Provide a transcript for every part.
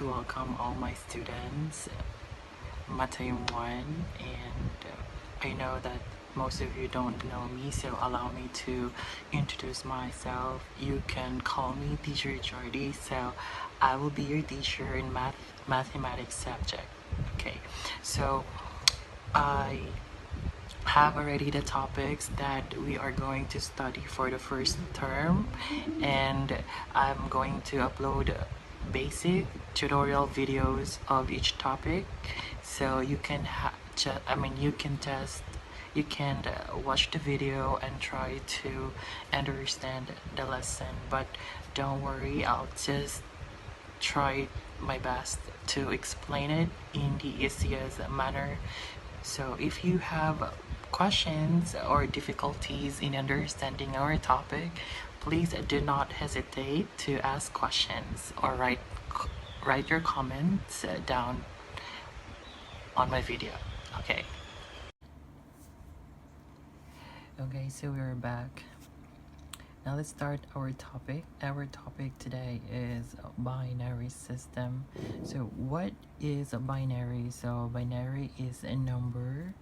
to welcome all my students, Mathayom1, and I know that most of you don't know me, so allow me to introduce myself. You can call me Teacher Jordy, so I will be your teacher in mathematics subject. Okay, so I have already the topics that we are going to study for the first term, and I'm going to upload basic tutorial videos of each topic, so you can you can watch the video and try to understand the lesson, but don't worry, I'll just try my best to explain it in the easiest manner. So if you have questions or difficulties in understanding our topic, please do not hesitate to ask questions or write your comments down on my video. Okay, so we're back. Now let's start our topic. Our topic today is binary system. So what is a binary? So binary is a number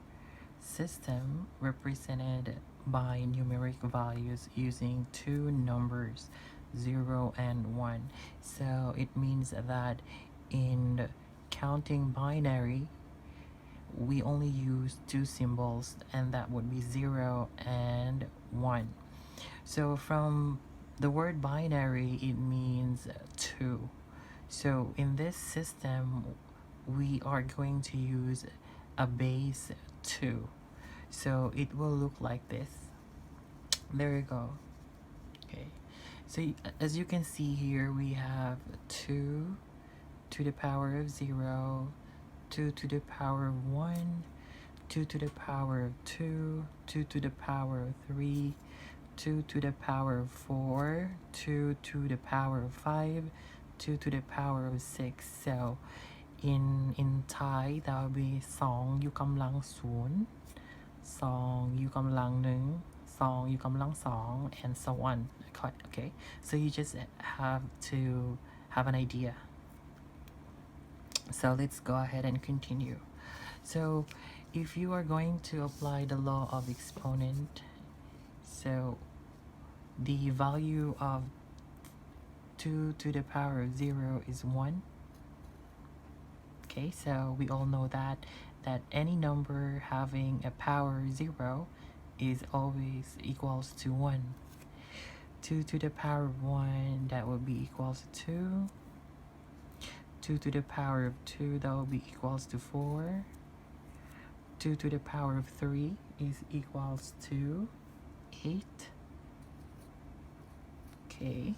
system represented by numeric values using two numbers, 0 and 1. So it means that in counting binary, we only use two symbols, and that would be 0 and 1. So from the word binary, it means two. So in this system, we are going to use a base 2. So it will look like this. There you go. Okay. So as you can see here, we have 2 to the power of 0, 2 to the power of 1, 2 to the power of 2, 2 to the power of 3, 2 to the power of 4, 2 to the power of 5, 2 to the power of 6. So in Thai, that would be 2 ยกกำลัง0 2 ยกกำลัง1 2 ยกกำลัง2 and so on. Okay, so you just have to have an idea. So let's go ahead and continue. So if you are going to apply the law of exponent, so the value of 2 to the power of 0 is 1. Okay, so we all know that any number having a power 0 is always equals to 1. 2 to the power of 1, that would be equals to 2. 2 to the power of 2, that will be equals to 4. 2 to the power of 3 is equals to 8. Okay,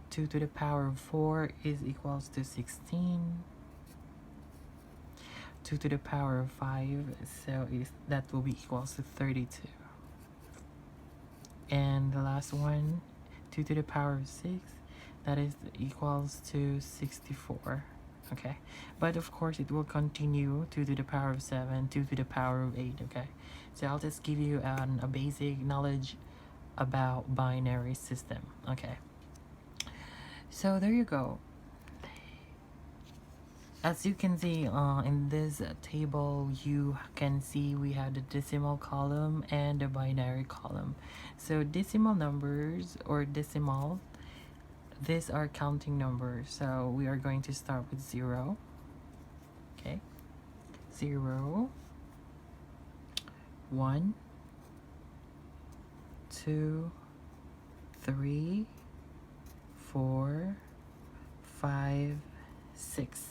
2 to the power of 4 is equals to 16. 2 to the power of 5, so that will be equals to 32. And the last one, 2 to the power of 6, that is equals to 64. Okay, but of course it will continue 2 to the power of 7, 2 to the power of 8. Okay, so I'll just give you a basic knowledge about binary system. Okay, so there you go. As you can see in this table, you can see we have the decimal column and the binary column. So decimal numbers or decimal, these are counting numbers. So we are going to start with 0. Okay, 0, 1, 2, 3, 4, 5, 6.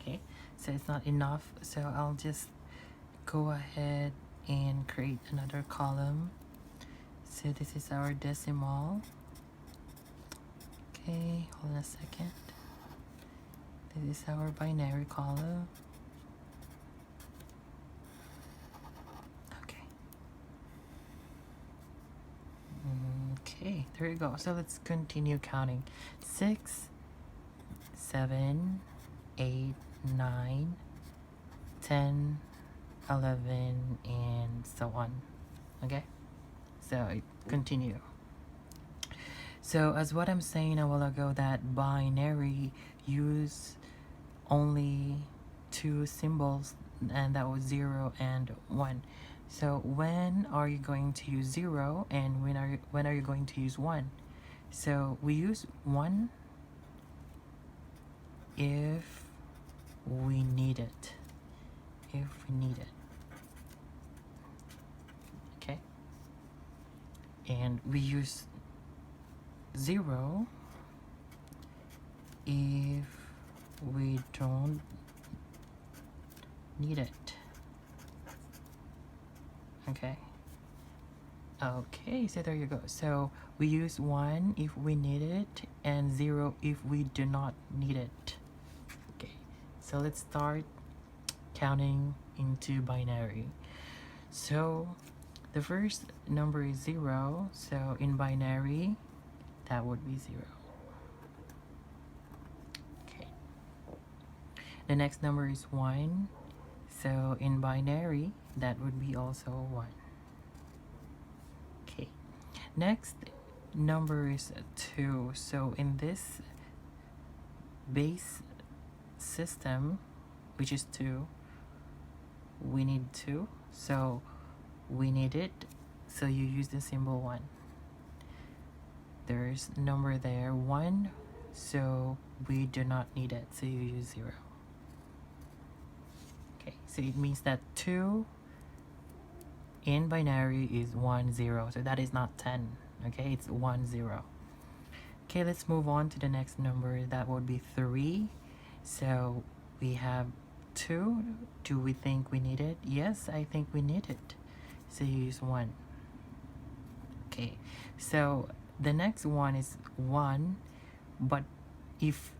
Okay, so it's not enough, so I'll just go ahead and create another column. So this is our decimal. Okay, hold on a second. This is our binary column. Okay. Okay, there you go. So let's continue counting. 6, 7, 8, 9, 10, 11, and so on. Okay, so continue. So as what I'm saying a while ago, that binary use only two symbols, and that was 0 and 1. So when are you going to use 0, and when are you going to use 1? So we use 1 if we need it. If we need it. Okay? And we use 0 if we don't need it. Okay? Okay, so there you go. So we use 1 if we need it and 0 if we do not need it. Okay, so let's start counting into binary. So the first number is 0, so in binary that would be 0. Okay, the next number is 1, so in binary that would be also 1. Okay, next number is 2, so in this base system, which is 2, we need 2, so we need it, so you use the symbol 1. There's number there 1, so we do not need it, so you use 0. Okay, so it means that 2 in binary is 1 0, so that is not 10. Okay, it's 1 0. Okay, let's move on to the next number. That would be 3. So we have 2. Do we think we need it? Yes, I think we need it, so you use 1. Okay, so the next one is 1, but if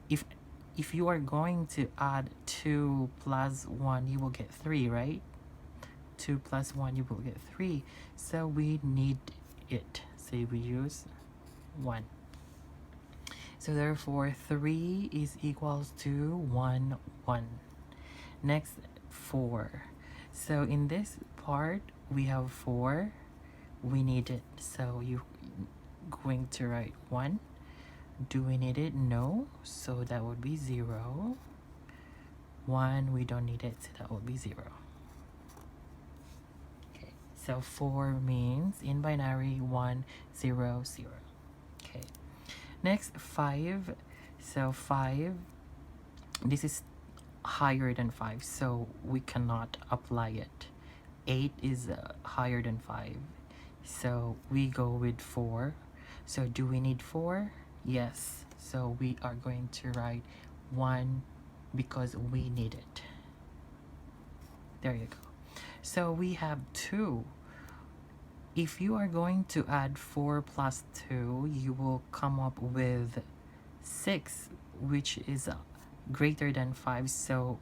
you are going to add 2 plus 1, you will get 3, right? 2 plus 1, you will get 3, so we need it, so we use 1. So therefore 3 is equals to 1 1. Next, 4. So in this part we have 4, we need it, so you're going to write 1. Do we need it? No, so that would be 0. 1, we don't need it, so that would be 0. Okay, so 4 means in binary 1 0 0. Okay, next 5. So 5, this is higher than 5, so we cannot apply it. 8 is higher than 5, so we go with 4. So do we need 4? Yes, so we are going to write 1 because we need it. There you go. So we have 2. If you are going to add 4 plus 2, you will come up with 6, which is greater than 5, so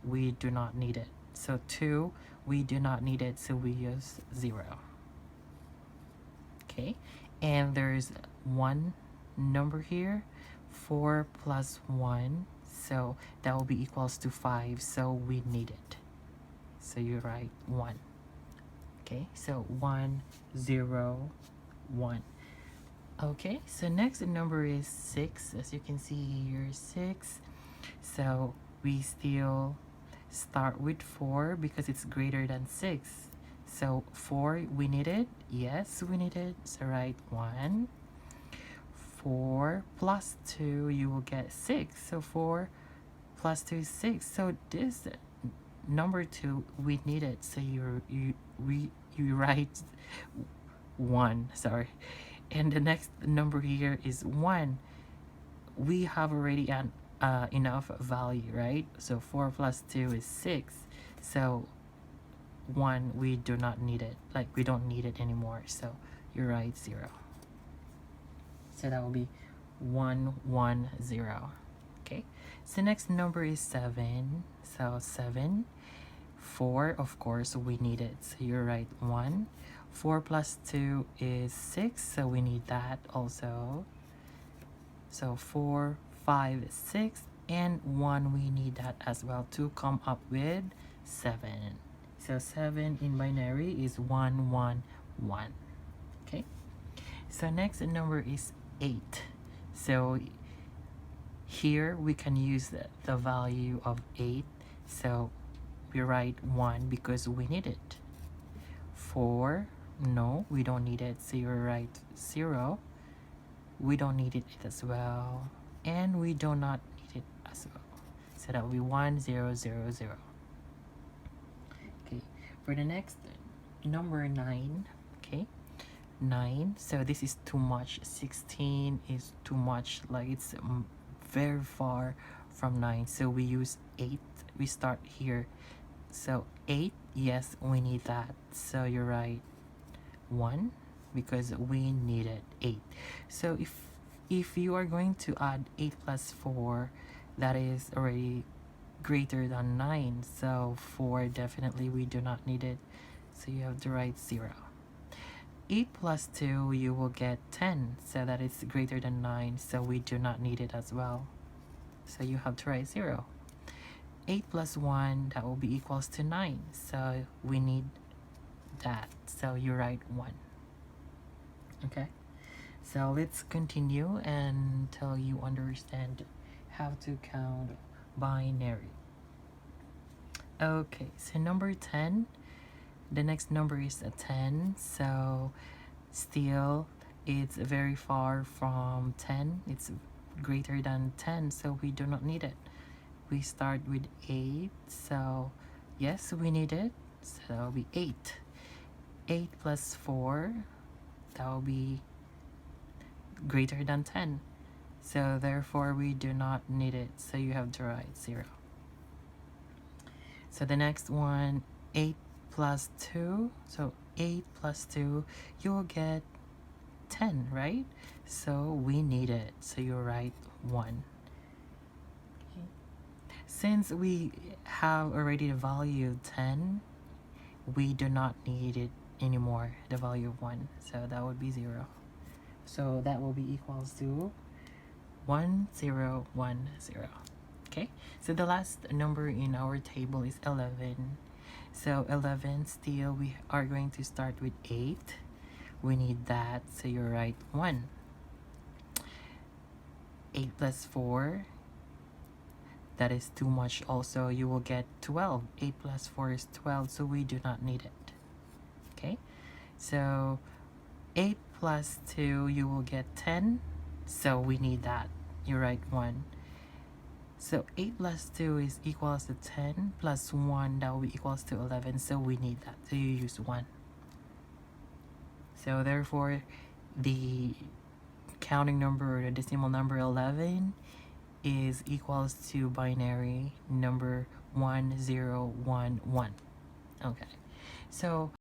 we do not need it. So 2, we do not need it, so we use 0. Okay, and there's one number here, 4 plus 1, so that will be equals to 5, so we need it, so you write 1. Okay, so 1 0 1. Okay, so next number is 6. As you can see here, 6. So we still start with 4 because it's greater than 6. So 4, we need it. Yes, we need it. So write 1. 4 plus 2, you will get 6. So 4 plus 2 is 6. So this number 2, we need it. So you write 1. Sorry. And the next number here is 1. We have already an enough value, right? So 4 plus 2 is 6. So 1, we do not need it. Like, we don't need it anymore. So you write 0. So that will be 1 1 0. Okay. So next number is 7. So 7. 4, of course, we need it. So you write 1. 4 plus 2 is 6. So we need that also. So 4, 5 is 6, and 1, we need that as well to come up with 7. So 7 in binary is 1 1 1. Okay, so next number is 8. So here we can use the value of 8. So we write 1 because we need it. 4, no, we don't need it. So you write 0. We don't need it as well. And we do not need it as well. So that will be 1, 0, 0, 0. Okay, for the next number 9, okay, 9. So this is too much. 16 is too much. Like it's very far from 9. So we use 8. We start here. So 8, yes, we need that. So you're right. 1 because we needed 8. So if you are going to add 8 plus 4, that is already greater than 9. So 4, definitely we do not need it. So you have to write 0. 8 plus 2, you will get 10. So that is greater than 9. So we do not need it as well. So you have to write 0. 8 plus 1, that will be equals to 9. So we need that. So you write 1. Okay. So let's continue until you understand how to count binary. Okay, so number 10. The next number is a 10. So still it's very far from 10. It's greater than 10. So we do not need it. We start with 8. So yes, we need it. So that will be 8. 8 plus 4, that will be greater than 10. So therefore we do not need it. So you have to write 0. So the next one, 8 plus 2. So 8 plus 2, you will get 10, right? So we need it. So you write 1. Okay. Since we have already the value 10, we do not need it anymore, the value of 1. So that would be 0. So that will be equals to 1, 0, 1, 0. Okay, so the last number in our table is 11. So 11, still we are going to start with 8. We need that, so you write 1. 8 plus 4, that is too much also. You will get 12. 8 plus 4 is 12, so we do not need it. Okay, so 8 plus 2, you will get 10. So we need that. You write 1. So 8 plus 2 is equals to 10 plus 1, that will be equals to 11. So we need that. So you use 1. So therefore, the counting number or the decimal number 11 is equals to binary number 1011. Okay. So